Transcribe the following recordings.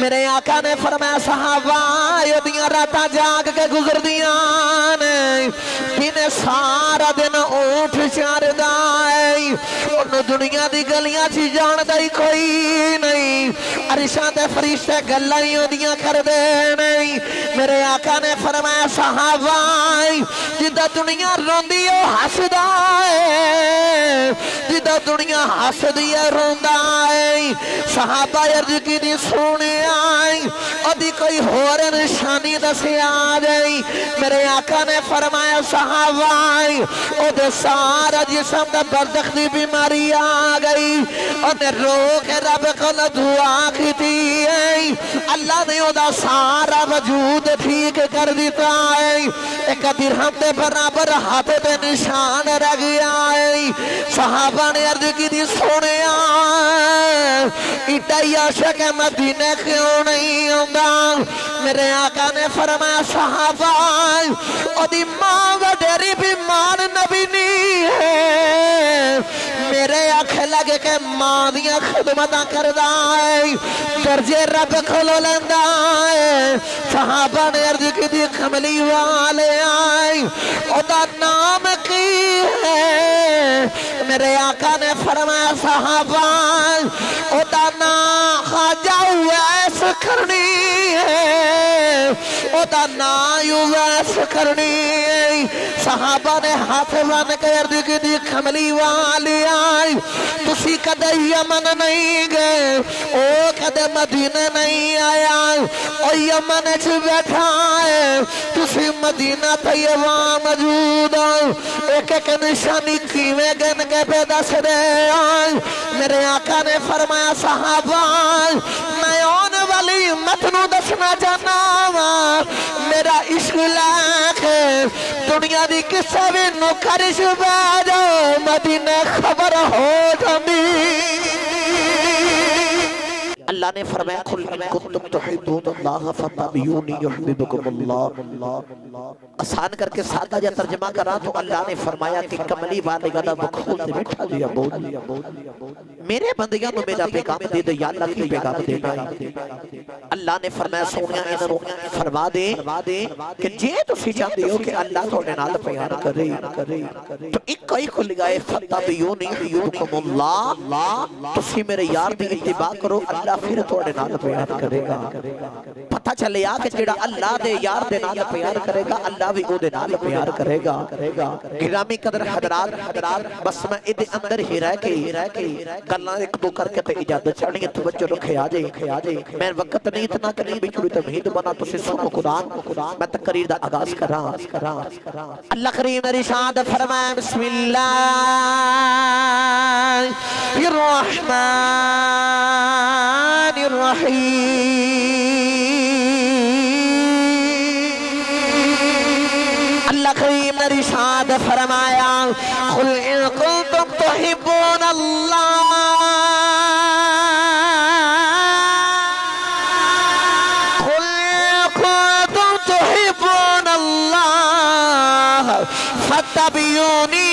میرے آقا نے فرمایا صحابہ یدیاں راتاں جاگ کے گزر دیاں نے کنے سارا دن اونٹ چار دائی انہوں دنیا دی گلیاں چی جان دائی کوئی نہیں عرشاں دے فرشتے گلائیں دیاں کر دے نہیں میرے آقا نے فرمایا صحابہ جدہ دنیا روندی ہو ہس دائے جدہ دنیا ہس دیا روندہ آئی صحابہ یرج کی دی سونے آئی اور دی کوئی ہور نشانی دسی آجائی میرے آقا نے فرمایا صحابہ آئی او دے سارا جسم دا بردختی بیماری آگئی اور نے رو کے رب کو دعا کی تھی اللہ نے او دا سارا وجود ٹھیک کر دیتا ہے ایک درہم دے برابر ہاتھ دے نشان رہ گیا ہے صحابہ نے عرض کی دی سونے آئے اٹھائی عاشق مدینہ کیوں نہیں ہوندہ میرے آقا نے فرمایا صحابہ او دی ماں وڈیری بیمار نبی نہیں ہے میرے آنکھیں لگے کہ ماں دیا خدمتاں کردہ ہے درجے رب کھلو لندہ ہے صحابہ نے عرض کی دی کملی والے آئے او دا نام کی ہے میرے آقا نے فرمایا صحابہ او دا نام خواجہ ویس کرنی ہے او دا نام ویس کرنی ہے صحابہ نے ہاتھ بن کے عرض کی دی کملی والے آئے تسی کدے یمن نہیں گئے او کدے مدینہ نہیں آیا او یمن چھ بیٹھا ہے تسی مدینہ طیبہ موجود ایک ایک نشانی کیویں گن کے پیدا سے دے میرے آقا نے فرمایا صحابہ میں آن والی متنو دسنا جانا میرا عشق لاکھ دنیا دی کسے بھی نکرش بیجو مدینہ خبر ہو جاندی اللہ نے فرمایا قل ان کنتم تحبون اللہ فتبعونی یحببکم اللہ آسان کر کے سادہ جا ترجمہ کرا تو اللہ نے فرمایا کہ کملی والے گدا بکھول دے بیٹھا دیا بول میرے بندیاں نو میرا پیغام دے دے یا اللہ کی پیغام دے دے اللہ نے فرمایا سونیا انہوں فرما دے کہ جے تو سی چاہتے ہو کہ اللہ توڑے نال پیار کرے تو ایک کوئی کھل گئے فتبعونی یحببکم اللہ تو سی میرے یار دی اتباع کرو اللہ پھر توڑے نال پیار کرے گا پتہ چلے آ کہ جڑا اللہ دے یار دے نال پیار کرے گا اللہ بھی او دے نال پیار کرے گا گرامی قدر حضرات بس میں ادھے اندر ہی رہ کے گلنا ایک دو کر کے تے اجازت چڑھنی توجہ رکھے آجے میں وقت نہیں اتنا کریں بھی چھوڑی تمہید بنا تو سے سنو قرآن میں تقریر دا آغاز کراں اللہ کریم ارشاد فرمائے بسم اللہ الرحمن الرحیم اللہ کریم ارشاد فرمایا قل ان کنتم تحبون اللہ قل ان کنتم تحبون اللہ فاتبعونی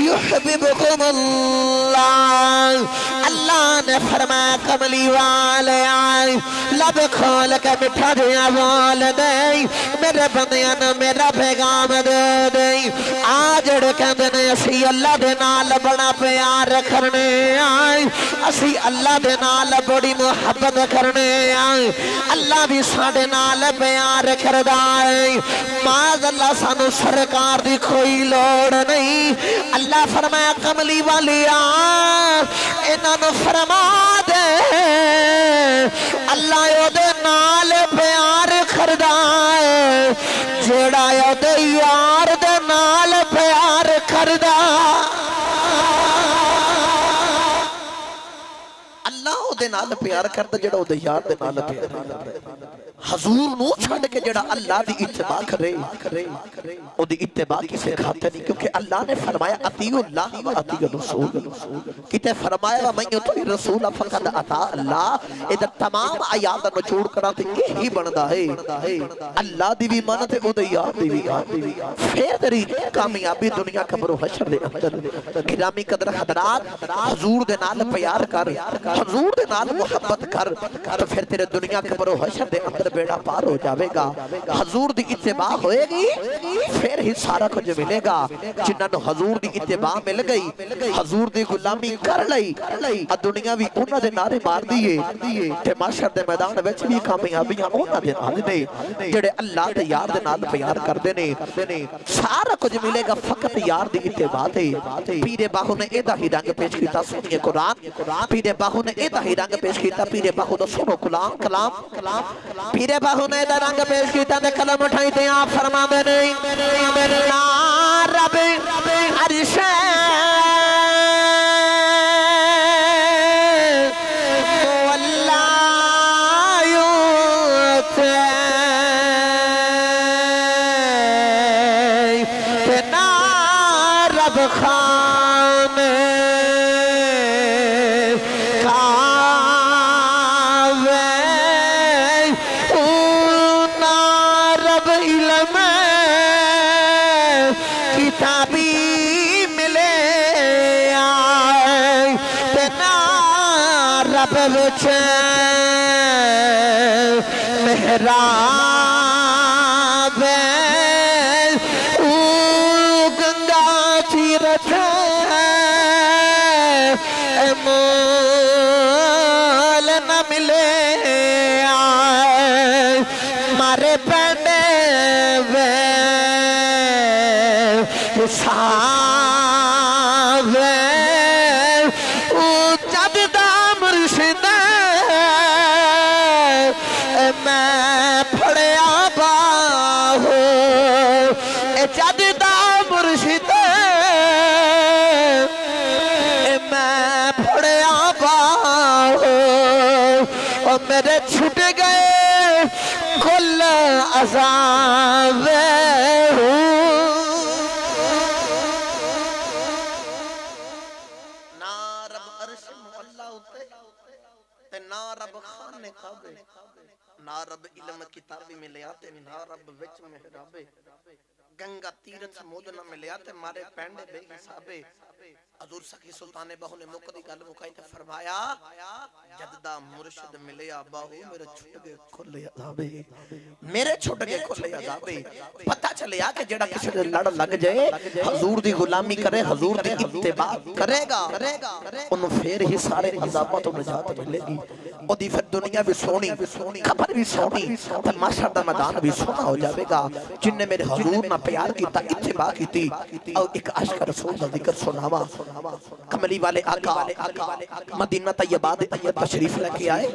یحببکم اللہ اللہ نے فرمایا کملی والے آئے لب کھول کے مٹھا دیا بول دے میرے بندیاں نے میرا پیغام دے دے آجڑ کہندنے اسی اللہ دے نال بڑا پیار کرنے آئے اسی اللہ دے نال بڑی محبت کرنے آئے اللہ بھی ساڑے نال پیار کردہ آئے ماذ اللہ سانو سرکار دی کوئی لوڑ نہیں اللہ فرمایا کملی والی آئے انہوں نے فرما دے اللہ یو دے نال پیار کردہ ہے جیڑا یو دے یار دے نال پیار کردہ اللہ دے نال پیار کردہ جیڑا دے یار دے نال پیار کردہ حضور نو چھڑ کے جڑا اللہ دی اتباع کرے او دی اتباع کسے کھاتے نہیں کیونکہ اللہ نے فرمایا اطیعوا اللہ و اطیعوا الرسول کتے فرمایا وَمَن يُطِعِ الرَّسُولَ فَقَدْ أَطَاعَ اللَّهَ ادھر تمام آیات نچوڑ کرا تے یہی بندا ہے اللہ دی بھی مانت او دی یار دی بھی پھر تیری کامیابی دنیا قبر و حشر دے اندر گرامی قدر حضرات حضور دے نال پیار کر حضور دے نال محبت کر تو پھر تیرے دنیا کے برو حشر دے اندر بیڑا پار ہو جاوے گا حضور دی اتباع ہوئے گی پھر ہی سارا کچھ ملے گا جنہاں نو حضور دی اتباع مل گئی حضور دی غلامی کر لئی دنیا بھی انہاں دے نعرے مار دیئے تے معاشر دے میدان وچ بھی کامیابیاں انہاں دے نال نے جڑے اللہ دے یار دے نال پیار کردے نے سارا کچھ ملے گا فقط یار دی اتباع تے پیر باہو نے ایدہ ہی رنگ پیش کیتا سنیے قرآن پیر باہو نے ایدہ ہی رنگ پیش کیتا پیر باہو دا سنو کلام پیر باہو نے ایدہ رنگ پیش کیتا دے کلم اٹھائی تے آپ فرما دے نہیں رب عرش محراب گنگا تیرتھ مول نہ ملے مارے پہنے میرے چھٹ گئے کل عذاب نا رب عرش مولا ہوتے تے نا رب خانے کعبے نا رب علم کتابی ملیاتے نا رب وچ محرابے گنگا تیرت مود نہ ملیاتے مارے پینڈے بے حسابے حضور سخی سلطان باہو نے موقع دی گل مکائی تے فرمایا جددہ مرشد ملیا باہو میرے چھٹ گئے کھلے عذابے میرے چھٹ گئے کھلے عذابے پتہ چلیا کہ جڑا کسی نے لڑ لگ جائے حضور دی غلامی کرے حضور دی اتباع کرے گا انہوں پھر ہی سارے عذابوں تو نجات ملے گی اور دی پھر دنیا بھی سونی خبر بھی سونی تے معاشر دا میدان بھی سونا ہو جاوے گا جن نے میرے حضور نہ پیار کیتا اتباع کیتی اور ایک عشق رسول دا ذکر سناوا کملی والے آقا مدینہ طیبہ دے اندر تشریف لے کے آئے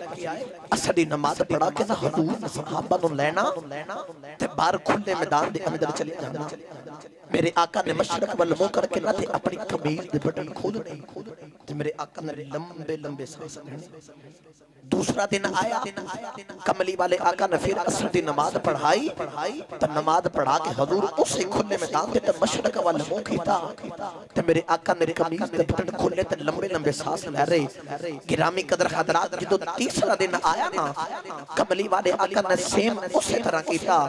اصلی نماز پڑھا کے حضور صحابہ نو لینا تے بار کھلے میدان دے اندر چلے جانا میرے آقا نے مشرق والمو کر کے نہ تھے اپنی قمیض دے بٹن کھولنے تے میرے آقا نے لمبے لمبے سانس لینے دوسرا دن آیا کملی والے آقا نے پھر عصر دی نماز پڑھائی تو نماز پڑھا کے حضور اسے کھلے میدان دے مشرق والا منہ کیتا تو میرے آقا نے قمیض دے بٹن کھلے تے لمبے لمبے سانس لے رہے گرامی قدر حضرات جدو تیسرا دن آیا نا کملی والے آقا نے سیم اسے طرح کیتا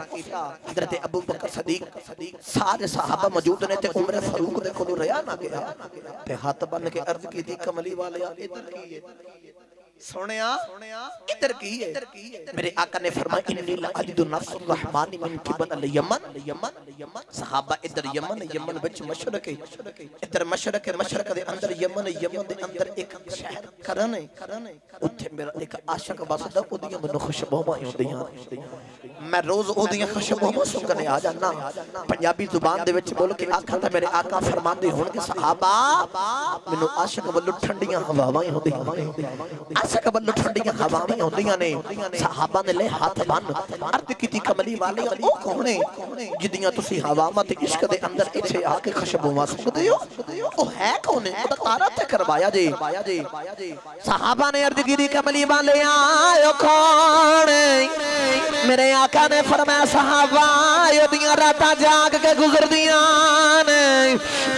حضرت ابو بکر صدیق سارے صحابہ موجود نے تے عمر فاروق دے کھلو ریا نہ گیا تے ہاتھ بن کے عرض کی تھی کملی والے ادھر کی ہے سونیا ادھر کی ہے میرے آقا نے فرمایا انی لعجد نفس الرحمن من قبل الیمن صحابہ ادھر یمن وچ مشرق ادھر مشرق دے اندر یمن دے اندر ایک شہر کرن اوتھے میرا ایک عاشق بسدا اودیاں منو خوشبوواں ہوندیاں میں روز اودیاں خوشبوواں سنگنے آ جانا پنجابی زبان دے وچ بول کے آکھاں تے میرے آقا فرماندے ہون کہ صحابہ منو عاشق ولو ٹھنڈیاں ہواواں ہوندیاں عاشق ولو ٹھنڈیاں ہواواں ہوندیاں نے صحابہ نے لے ہاتھ بن عرض کیتی کملی والے او کون ہے جدیاں تسی ہواواں تے عشق دے اندر ایتھے آ کے خوشبوواں سنگدے ہو او ہے کون ہے او تارا تے کروایا جی صحابہ نے عرض کیتی کملی والے آئے کون میرے آقا نے فرمایا صحابہ یدیاں راتاں جاگ کے گزر دیاں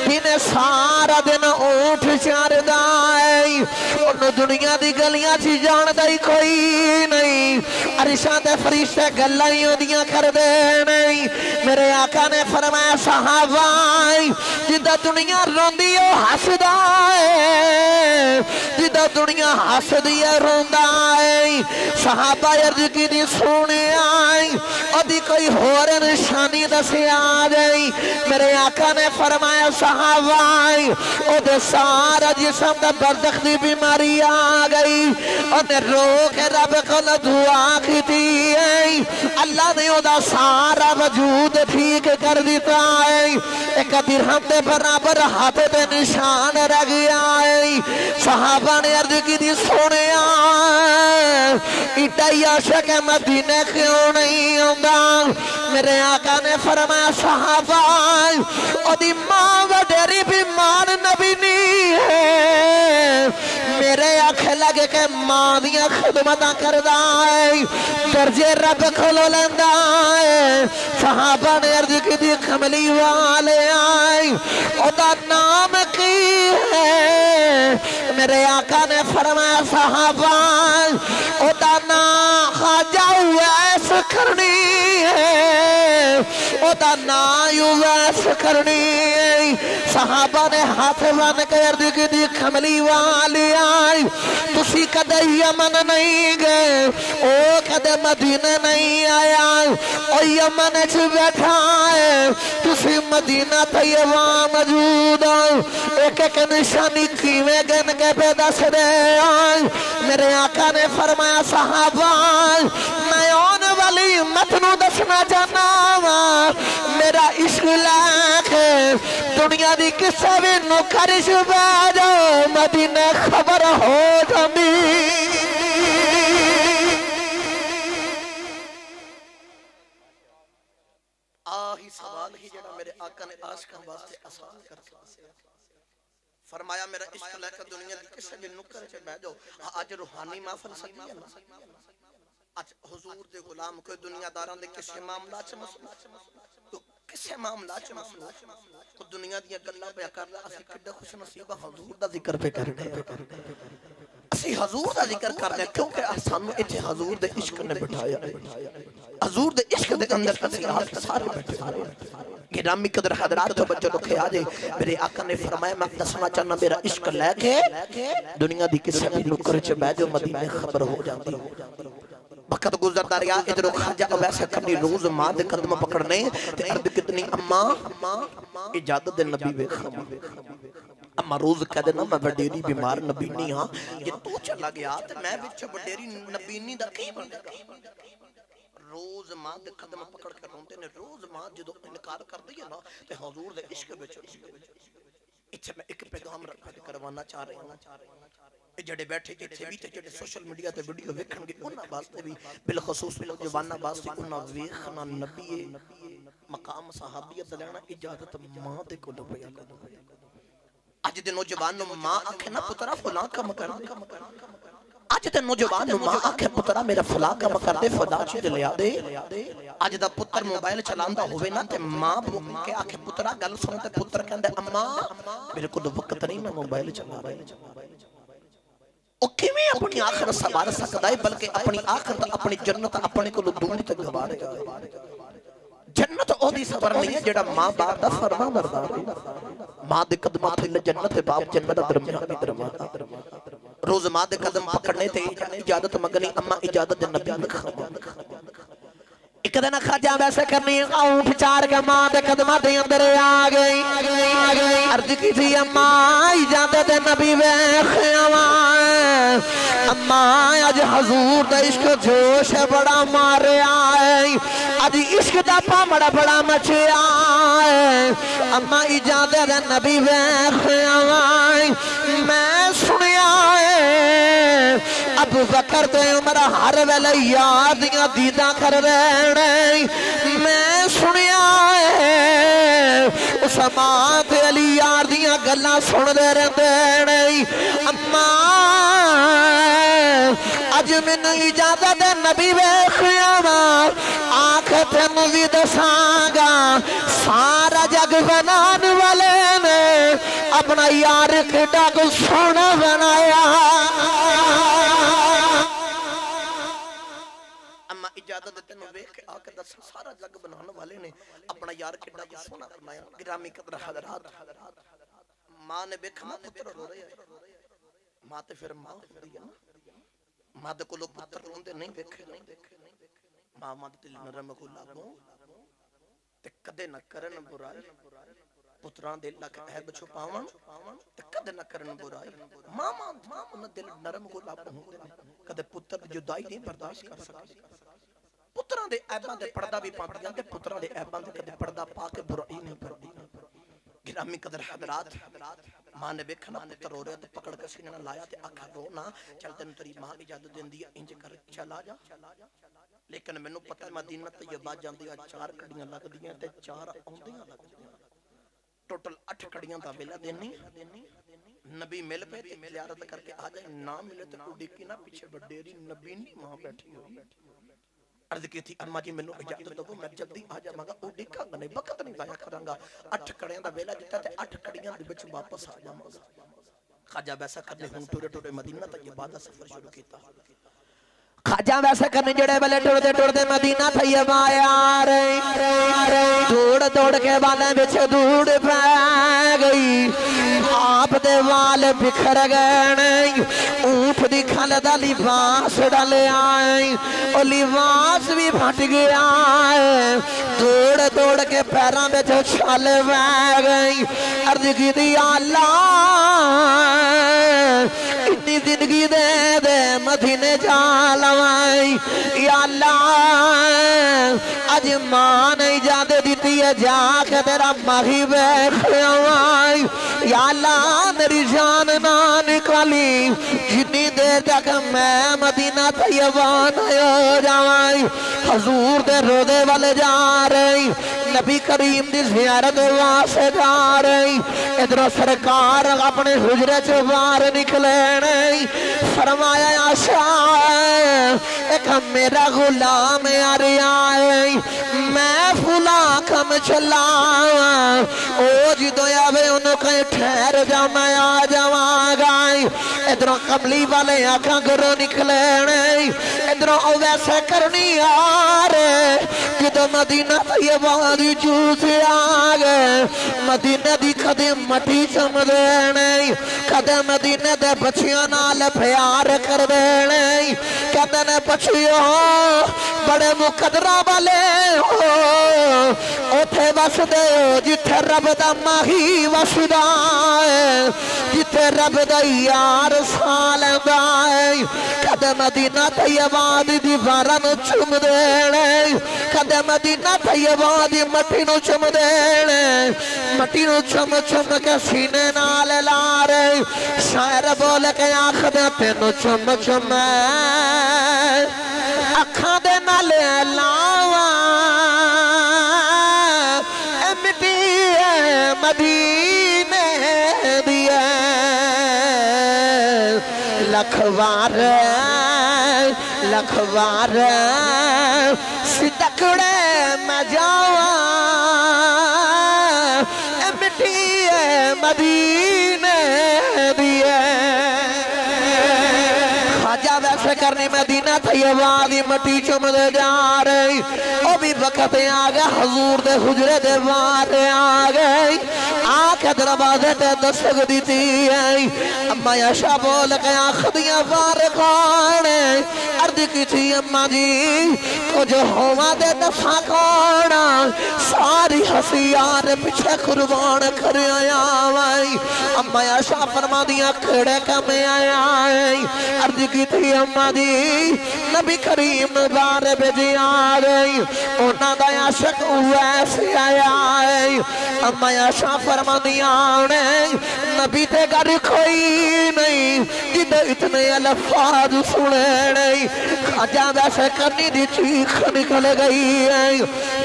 کنے سارا دن اونٹ چاردا ہے انہوں دنیا دی گلیاں چی جان دائی کوئی نہیں عرشاں دے فرشتے گلاں ہی اودیاں کردے نہیں میرے آقا نے فرمایا صحابہ جدہ دنیا روندی ہے ہسدا ہے جدہ دنیا ہسدی ہے روندا ہے صحابہ عرض کی دی سونے آئی ادھی کوئی ہور نشانی دسی آ گئی میرے آقا نے فرمایا صحابہ او دے سارا جسم دا بردخ دی بیماری آ گئی انہیں رو کے رب کو دعا کی تھی اللہ نے او دا سارا وجود ٹھیک کر دیتا ہے ایک درہم دے برابر ہاتھ دے نشان رہ گیا ہے صحابہ نے عرض کی دی سونے اٹھائی عاشق مدینے کیوں نہیں ہوندہ میرے آقا نے فرمایا صحابہ او دی ماں وڈیری بیمار نبی نہیں ہے میرے آنکھیں لگے کہ ماں دیا خدمتاں کردہ ہے درجے رب کھلو لیندہ ہے صحابہ نے عرض کی دی کملی والے آئی او دا نام کی ہے میرے آقا نے فرمایا صحابہ او دا نام خواجہ ویس کرنی ہے او دا نام ویس کرنی ہے صحابہ نے ہاتھ بن کے عرض کی دی کملی والی آئی تسی کدے یمن نہیں گئے او کدے مدینہ نہیں آیا او یمن چھ بیٹھا ہے تسی مدینہ طیبہ موجود ایک ایک نشانی کیویں گن کے پیدا سے دے آئی میرے آقا نے فرمایا صحابہ میں آنے والی متنو دسنا جانا میرا عشق لاکھ دنیا دی کسے بھی نکرش بیجو مدینہ خبر ہو جامی آہی سوال ہی جڑا میرے آقا نے عاشقاں واسطے آسان کر کے فرمایا میرا عشق لے کر دنیا دی کسے بھی نکر چے بیجو آج روحانی محفل سکی ہے نا آج حضور دے غلام کوئی دنیا داران دے کسے معاملہ چے مسئلہ کسے معاملہ چے مسئلہ کو دنیا دیا گلہ پہ کر لیا اسی کڈا خوش نصیبہ حضور دا ذکر پہ کر دے اسی حضور دا ذکر کر دے کیونکہ سانو اتھے حضور دے عشق نے بٹھایا حضور دے عشق دے اندر اسی آپ سارے بیٹھے گرامی قدر حضرات تو بچوں رکھے آجے میرے آقا نے فرمایا میں دسنا چاہنا میرا عشق لے کے دنیا دی کسی بھی نکر چے بیجو مدینے خبر ہو جاتی وقت گزرتا رہا ادھر خاجہ ویسے کرنی روز ماں دے قدم پکڑنے تے ارد کتنی اماں اجازت دے نبی بے خما اما روز کہہ دینا میں وڈیری بیمار نبینی ہاں یہ تو چلا گیا تے میں بچہ وڈیری نبینی دا کی بندے روز ماں دے قدم پکڑ کر رونتے نے روز ماں جدو انکار کر دیا نا تے حضور دے عشق بچو اتھے میں ایک پیغام رکھا دے کروانا چاہ رہے ہیں جڑے بیٹھے اتھے بھی تے جڑے سوشل میڈیا تے ویڈیو ویکھن گے انہاں واسطے بھی بالخصوص نوجواناں واسطے انہاں ویکھنا نبی مقام صحابیت لینا اجازت ماں دے کو پیا اج دے نوجوان نو ماں آکھے نا پترا فلاں کم کر دے آج دے نوجوان نو ماں آکھے پترا میرا فلاں کم کر دے فدا چیز لیا دے آج دا پتر موبائل چلاندہ ہوئے نا تے ماں کے آکھے پترا گل سنتے پتر کہندے اماں میرے کو دو وقت نہیں میں موبائل چلا رہے او کیویں اپنی آخر سوار سکتا ہے بلکہ اپنی آخر اپنی جنت اپنے کو دور تک گوارے گا جنت او دی سفر نہیں ہے جڑا ماں باپ دا فرما بردار ماں دے قدمہ تھے جنت باپ جنت درمیان بھی درمیان روز ماں دے قدم پکڑنے تے اجازت مگنی اما اجازت دے نبی خما ایک دن خاجہ ویسے کرنی اونٹ چار کے ماں دے قدمہ دے اندر آ گئی عرض کی تھی اماں اجازت نبی اماں اج حضور دا عشق جوش بڑا مارے آئے اج عشق دا پامڑا بڑا مچے آئے اماں اجازت نبی میں سنیا ہے ابو بکر تے عمر ہر ویلے یادیاں دیداں کر رہے میں سنیا ہے اسامہ تے علی یار دیاں گلاں سن دے رہندے اماں اج مینوں اجازت نبی ویکھیا وا آنکھ تینوں وی دساں گا سارا جگ بنان والے نے اپنا یار کڈا کو سونا بنایا اجازت دیتے نو ویکھ کے آکے دس سارا جگ بنانے والے نے اپنا یار کڈا جو سونا بنایا گرامی قدر حضرات ماں نے ویکھا ماں پتر رو رہے ہیں ماں تے پھر ماں ہوندی ہے نا ماں دے کولوں پتر روندے نہیں ویکھے ماں ماں دل نرم کو لاگوں تے کدے نہ کرن برائی پتران دل لک عیب چھپاون تے کدے نہ کرن برائی ماں انہاں دل نرم کو لاگوں کدے پتر جدائی نہیں برداشت کر سکے پتران دے عیباں دے پردہ بھی پاندیاں تے پتران دے عیباں دے کدے پردہ پا کے برائی نہیں پردی گرامی قدر حضرات ماں نے بیکھا نا پتر ہو رہے تو پکڑ کے سینے نہ لایا تے آکھا رو نا چل تینوں تیری ماں اجازت دین دی انج کر چلا جا لیکن مینوں پتہ مدینہ طیبہ جاندیاں 4 کڑیاں لگ دیاں تے 4 آوندیاں لگ دیاں ٹوٹل 8 کڑیاں دا ویلا دینی نبی مل پہ تے زیارت کر کے آ جائے نہ ملے تے کوئی ڈکی نہ پیچھے بڈیری نبی نہیں ماں بیٹھی ہوئی عرض کی تھی اماں جی مینوں اجازت دو میں جلدی آ جاواں گا او ڈکاں گا نہیں وقت نہیں ضائع کراں گا 8 کڑیاں دا ویلا دتا تے 8 کڑیاں دے وچ واپس آ جاواں گا خواجہ ویسا کرنے ہوں ٹورے ٹورے مدینہ طیبہ دا سفر شروع کیتا خواجہ ویسا کرنے جڑے بلے ٹوڑ دے مدینہ طیبہ آیا رہی دوڑ کے بالیں بچ دوڑ پہ گئی آپ دے وال بکھر گئے اونٹ دی کھل دا لباس ڈالے آئیں اور لباس بھی پھٹ گیا دوڑ کے پیران بچ چھال پہ گئی عرض کی دی اللہ اتنی زندگی دے مدینے جالا یا اللہ اج ماں نے اجازت دیتی ہے جا کے تیرا ماہی بیٹھ آئی یا اللہ میری جان نہ نکالی جتنی دیر تک میں مدینہ طیبہ نہ ہو جاؤں حضور دے روضے والے جا رہی نبی کریم دی زیارت واسے جا رہی ادھر سرکار اپنے حجرے سے باہر نکلے نہیں فرمایا عائشہ ایک میرا غلام آ رہا ہے میں فلاں کم چلا او جدو آوے انہوں کہیں ٹھہر جا میں آ جاواں گائی ادھروں کملی والے آنکھاں گروں نکلے نہیں ادھروں او ویسے کرنی آ رہے جدو مدینہ طیبہ دی چوس آگے مدینہ دی کدے مٹی چم دے نہیں کدے مدینہ دے بچیاں نال پیار کر دے نہیں کدے نے بچیوں بڑے مقدرہ والے ہو اوتھے بس دے جتھے رب دا ماہی وسدا ہے جتھے رب دا یار سال دائے کدے مدینہ طیبہ دی دیواراں نو چم دے کدے مدینہ طیبہ دی مٹی نو چم دے مٹی نو چم چم کے سینے نال لا رہے شاعر بول کے آنکھ دے تینو چم چم اکھاں دے نال لاواں اے مٹی مدینے دی لکھ وار صدقڑے میں جاواں اے مٹی مدینے دی خواجہ ویسے کرنے مدینہ طیبہ دی مٹی چم دے جا رہی او بھی وقت آ گیا حضور دے حجرے دے وار آ گئی آکے دروازے تے دستک دیتی ہے اما یشا بول کے آخدیاں فارقانے عرض کی تھی اما جی کچھ ہوا دے دفع کونا ساری حسیار پیچھے قربان کر آیا آئی اما یشا فرما دیا کھڑے کم آیا آئی عرض کی تھی اما جی نبی کریم بارے بجی آ گئی اونا دا عاشق ویسے آیا آئی اما یشا فرما دیا نبی تے گر کوئی نہیں جدے اتنے الفاظ سنے نہیں خواجہ ویسے کرنی دی چیخ نکل گئی ہے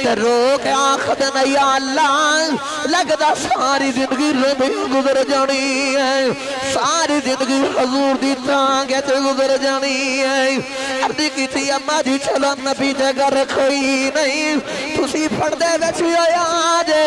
تے رو کے آخد نہیں یا اللہ لگدا ساری زندگی ربی گزر جانی ہے ساری زندگی حضور دی تانگے تے گزر جانی ہے عرضی کی تھی اما جی چلو نبی تے گر کوئی نہیں تسی پڑھ دے ویچی آیا جے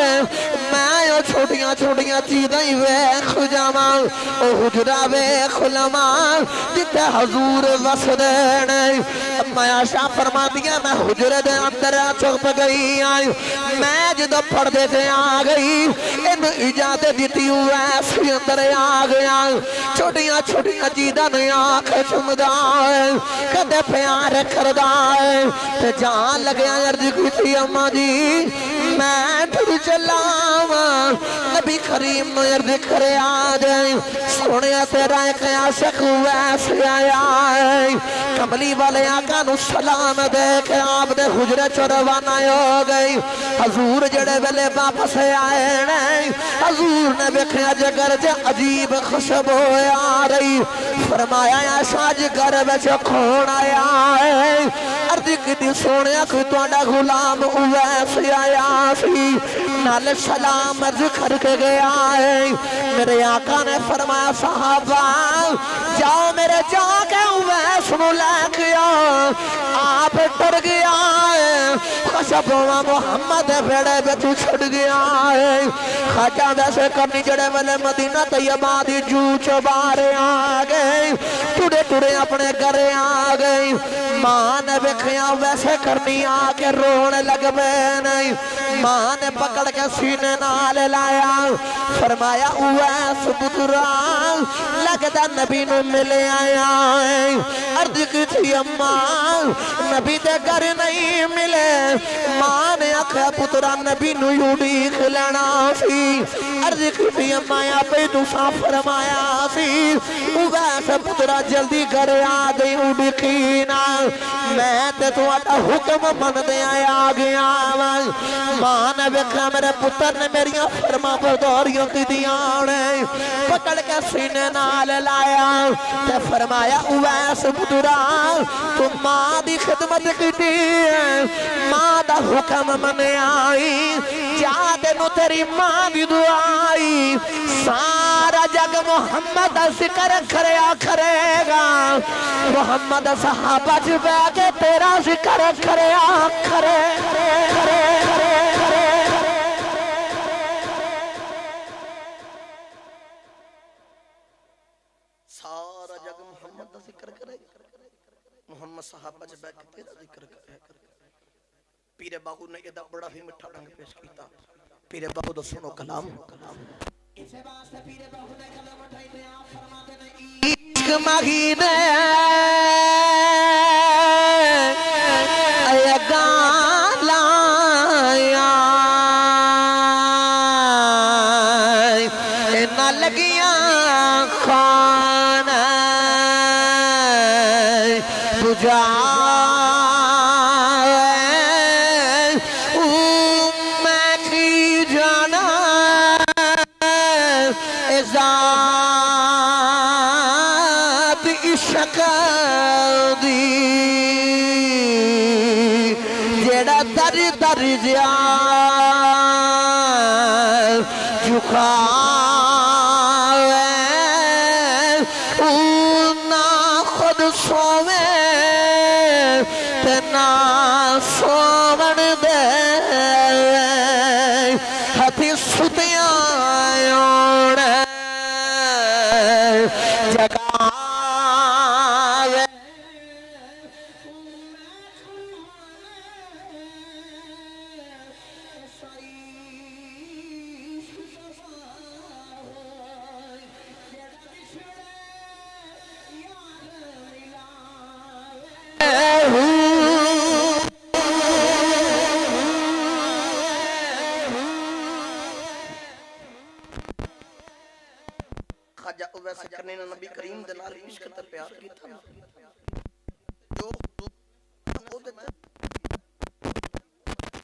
میں چھوٹیاں چھوٹیاں چیزیں ویخ جاواں او حجرہ ویخ لماں جتے حضور وسدے نہیں میں آشا فرما دیا میں حجرے دے اندر چپ گئی آئی میں جدو پڑھ دے کے آ گئی ان اجازت دیتی ہوئے ایسی اندر آ گیا چھوٹیاں چھوٹیاں جیدہ نے آنکھ چمدائے کدے پیار کردائے تے جان لگیا عرض کی تھی اماں جی میں ٹھڑ چلاواں نبی کریم نے عرض کرے آ جائیں سونے تیرا ایک عاشق ویسے آیا ہے کملی والے آقا نو سلام دے کے آپ دے حجرے چ روانہ ہو گئی حضور جڑے ویلے واپس آئے نے حضور نے ویکھیا جگر تے عجیب خوشبو آ رہی فرمایا عائشہ جی گھر وچ کون آیا ہے عرض کیتی سونیا کوئی تہاڈا غلام اویس آیا سی نال سلام عرض کر کے گیا ہے میرے آقا نے فرمایا صحابہ جاؤ میرے جا کے اویس نو لے کے آؤ آپ ڈر گیا ہے خوشبو محمد بیڑے بچ چھڑ گیا ہے خواجہ ویسے کرنی جڑے والے مدینہ طیبہ دی جو چبارے آ گئے ٹوڑے ٹوڑے اپنے گھرے آ گئے ماں نے ویکھیا ویسے کرنی آ کے رونے لگ نہیں ماں نے پکڑ کے سینے نال لایا فرمایا اویس پترا لگتا نبی نو ملے آیا ہے عرض کی تھی اماں نبی دے گھر نہیں ملے ماں نے آکھا پترا نبی نو یوڑی کھلنا سی عرض کی تھی اماں پہ دوسا فرمایا سی اویس پترا جلدی گھر آ گئی یوڑی کھینا میں تے تو آتا حکم من دے آیا گیا ماں نے ویکھا میرے پتر نے میریاں فرما برداریوں کی دیانے پکڑ کے سینے نال لایا تے فرمایا اویس پترا تو ماں دی خدمت کی دی ماں دا حکم من آئی جادے نو تیری ماں دی دعائی سارا جگ محمد ذکر کرے گا محمد صحابہ جبے کے تیرا ذکر کرے سارا جگ محمد دا ذکر کرے محمد صحابہ جبے کے تیرا ذکر کرے پیر باغو نے یہ بڑا ہی مٹھا ڈنگ پیش کیتا پیر باغو دا سنو کلام اسے واسطے پیر باغو نے کلام اٹھائی دے آپ فرماتے نے عشق مہینے اے گالا نہ لگیاں خان تجھا میں کی جانا ذات عشق دی جیڑا در در جا جھکا سومن دے ہتھی ستیاں اوڑے جگہ خواجہ اویس کرنی نے نبی کریم دے نال عشق تے پیار کیتا جو او دے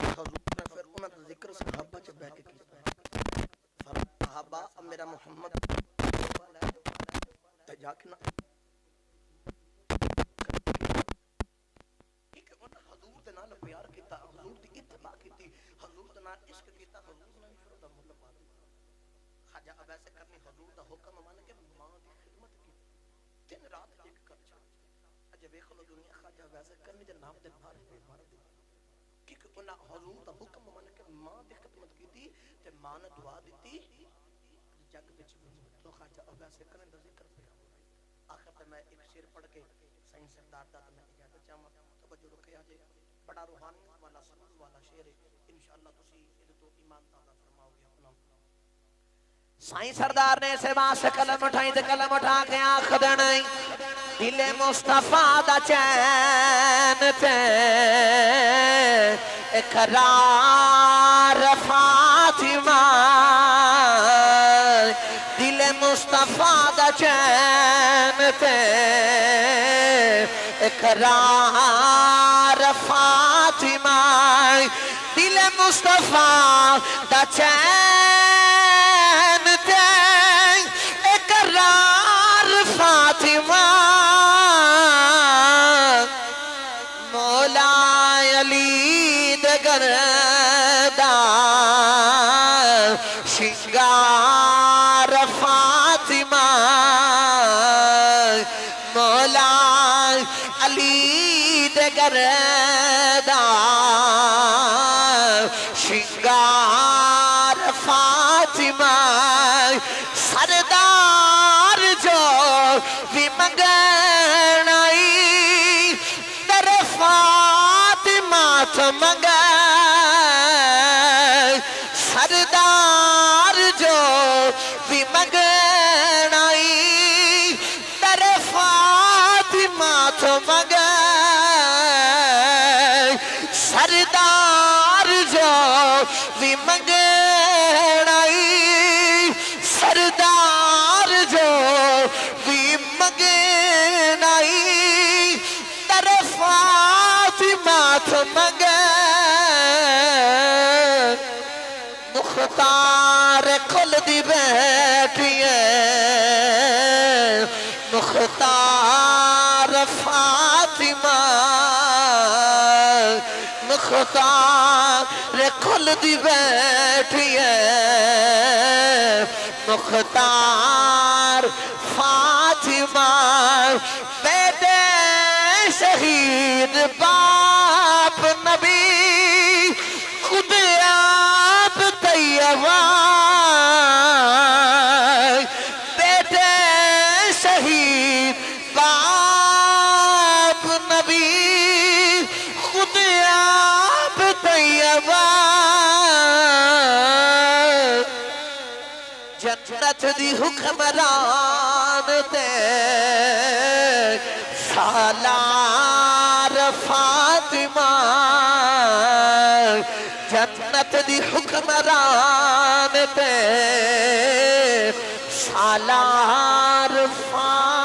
حضور نے پھر انہاں دا ذکر صحابہ چ بیٹھ کے کیتا صحابہ میرا محمد تے جا کے نا ایک انہاں حضور دے نال پیار کیتا حضور دی اتباع کیتی حضور دے نال عشق کیتا حضور نے پھر دا مطلب خواجہ اویس کرنی حضور دا حکم مان کے ماں دی خدمت کی دن رات ایک کر چا اجے ویکھ لو دنیا خواجہ اویس کرنی دے نام تے بھار پہ مار دی کہ انہاں حضور دا حکم مان کے ماں دی خدمت کیتی تے ماں نے دعا دتی جگ وچ تو خواجہ اویس کرنی دا ذکر پیا آخر تے میں ایک شعر پڑھ کے سائیں سردار دا میں اجازت چاہواں توجہ رکھیا جے بڑا روحانیت والا سنن والا شعر ہے انشاءاللہ تسی اس تو ایمان تازہ فرماؤ گے اپنا سائیں سردار نے سے واسطے قلم اٹھائی تے قلم اٹھا کے آنکھ دنائی دل مصطفیٰ دا چین تے اقرار فاطمہ دل مصطفیٰ دا چین تے اقرار فاطمہ دل مصطفیٰ دا چین تے اقرار فاطمہ مولا علی دگر دا شنگار فاطمہ مولا علی دگر دا شنگار فاطمہ سردار جو بھی منگنائی در فاطمہ تو منگائی سردار جو بھی منگنائی در فاطمہ تو منگائی سردار جو بھی منگنائی سردار جو بھی منگنائی در فاطمہ تو منگائی مختار کل دی بیٹھئے مختار فاطمہ مختار کل دی بیٹھئے مختار فاطمہ بیٹے شہید باپ نبی خود آپ طیبہ بیٹے شہید باپ نبی خود آپ طیبہ جنت دی حکمران تے سالار فاطمہ جنت دی حکمران تے سالار فاطمہ